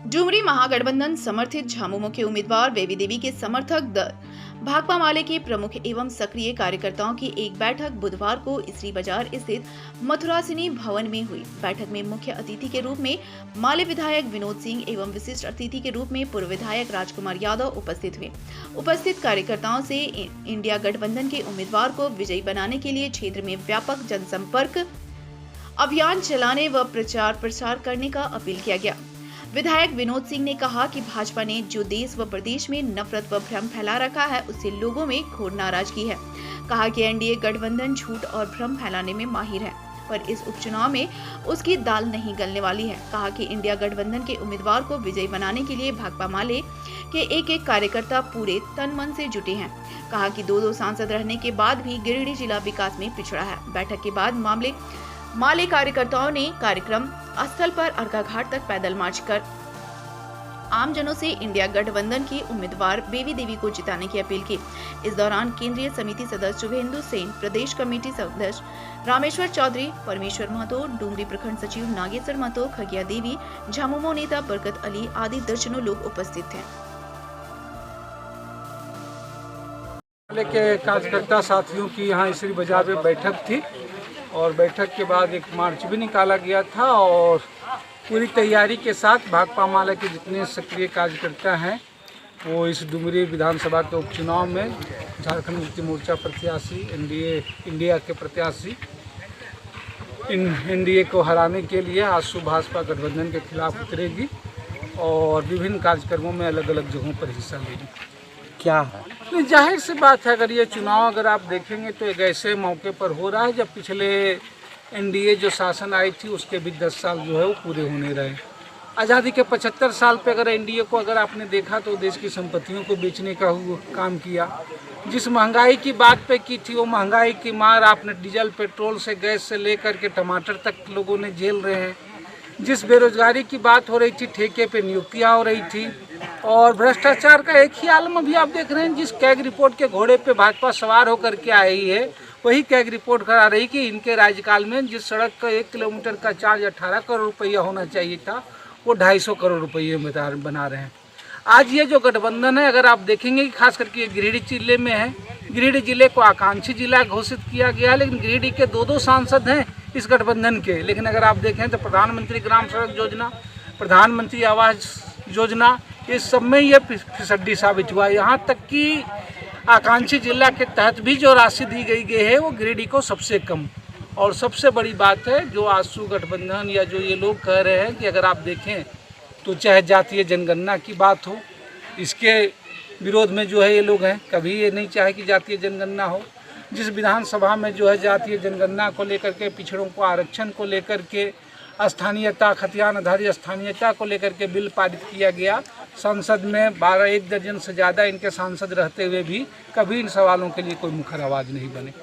डुमरी महागठबंधन समर्थित झामुमो के उम्मीदवार बेबी देवी के समर्थक दल भाकपा माले के प्रमुख एवं सक्रिय कार्यकर्ताओं की एक बैठक बुधवार को इसरी बाजार स्थित मथुरासिनी भवन में हुई। बैठक में मुख्य अतिथि के रूप में माले विधायक विनोद सिंह एवं विशिष्ट अतिथि के रूप में पूर्व विधायक राजकुमार यादव उपस्थित हुए। उपस्थित कार्यकर्ताओं से इंडिया गठबंधन के उम्मीदवार को विजयी बनाने के लिए क्षेत्र में व्यापक जनसंपर्क अभियान चलाने व प्रचार करने का अपील किया गया। विधायक विनोद सिंह ने कहा कि भाजपा ने जो देश व प्रदेश में नफरत व भ्रम फैला रखा है, उससे लोगों में घोर नाराजगी है। कहा कि एनडीए गठबंधन झूठ और भ्रम फैलाने में माहिर है, पर इस उपचुनाव में उसकी दाल नहीं गलने वाली है। कहा कि इंडिया गठबंधन के उम्मीदवार को विजयी बनाने के लिए भाकपा माले के एक कार्यकर्ता पूरे तन मन से जुटे हैं। कहा कि दो सांसद रहने के बाद भी गिरिडीह जिला विकास में पिछड़ा है। बैठक के बाद माले कार्यकर्ताओं ने कार्यक्रम स्थल पर अर्घा घाट तक पैदल मार्च कर आमजनों से इंडिया गठबंधन की उम्मीदवार बेबी देवी को जिताने की अपील की। इस दौरान केंद्रीय समिति सदस्य शुभेंदु सेन, प्रदेश कमेटी सदस्य रामेश्वर चौधरी, परमेश्वर महतो, डुमरी प्रखंड सचिव नागेश्वर महतो, खगिया देवी, झामुमो नेता बरकत अली आदि दर्जनों लोग उपस्थित थे। के कार्यकर्ता साथियों की यहाँ इसरी बाजार में बैठक थी और बैठक के बाद एक मार्च भी निकाला गया था और पूरी तैयारी के साथ भाकपा माले के जितने सक्रिय कार्यकर्ता हैं वो इस डुमरी विधानसभा के उपचुनाव में झारखंड मुक्ति मोर्चा प्रत्याशी इंडिया के प्रत्याशी एनडीए को हराने के लिए आसू भाजपा गठबंधन के खिलाफ उतरेगी और विभिन्न कार्यक्रमों में अलग अलग जगहों पर हिस्सा लेगी। क्या है? नहीं, जाहिर सी बात है, अगर ये चुनाव अगर आप देखेंगे तो एक ऐसे मौके पर हो रहा है जब पिछले एनडीए जो शासन आई थी उसके भी 10 साल जो है वो पूरे होने रहे। आज़ादी के 75 साल पे अगर एनडीए को अगर आपने देखा तो देश की संपत्तियों को बेचने का काम किया। जिस महंगाई की बात पे की थी वो महंगाई की मार आपने डीजल, पेट्रोल से, गैस से लेकर के टमाटर तक लोगों ने झेल रहे हैं। जिस बेरोजगारी की बात हो रही थी, ठेके पे नियुक्तियाँ हो रही थी और भ्रष्टाचार का एक ही आलम अभी आप देख रहे हैं। जिस कैग रिपोर्ट के घोड़े पे भाजपा सवार होकर के आई है वही कैग रिपोर्ट करा रही कि इनके राज्यकाल में जिस सड़क का 1 किलोमीटर का चार्ज 18 करोड़ रुपया होना चाहिए था वो 250 करोड़ रुपये में बना रहे हैं। आज ये जो गठबंधन है, अगर आप देखेंगे कि खास करके गिरिडीह जिले में है, गिरिडीह जिले को आकांक्षी जिला घोषित किया गया, लेकिन गिरिडीह के 2 सांसद हैं इस गठबंधन के। लेकिन अगर आप देखें तो प्रधानमंत्री ग्राम सड़क योजना, प्रधानमंत्री आवास योजना, इस सब में ये फिसड्डी साबित हुआ। यहाँ तक कि आकांक्षी जिला के तहत भी जो राशि दी गई है वो गिरिडीह को सबसे कम। और सबसे बड़ी बात है जो आसू गठबंधन या जो ये लोग कह रहे हैं कि अगर आप देखें तो चाहे जातीय जनगणना की बात हो, इसके विरोध में जो है ये लोग हैं। कभी ये नहीं चाहे कि जातीय जनगणना हो। जिस विधानसभा में जो है जातीय जनगणना को लेकर के, पिछड़ों को आरक्षण को लेकर के, स्थानीयता, खतियान आधारित स्थानीयता को लेकर के बिल पारित किया गया, संसद में 1 दर्जन से ज़्यादा इनके सांसद रहते हुए भी कभी इन सवालों के लिए कोई मुखर आवाज़ नहीं बने।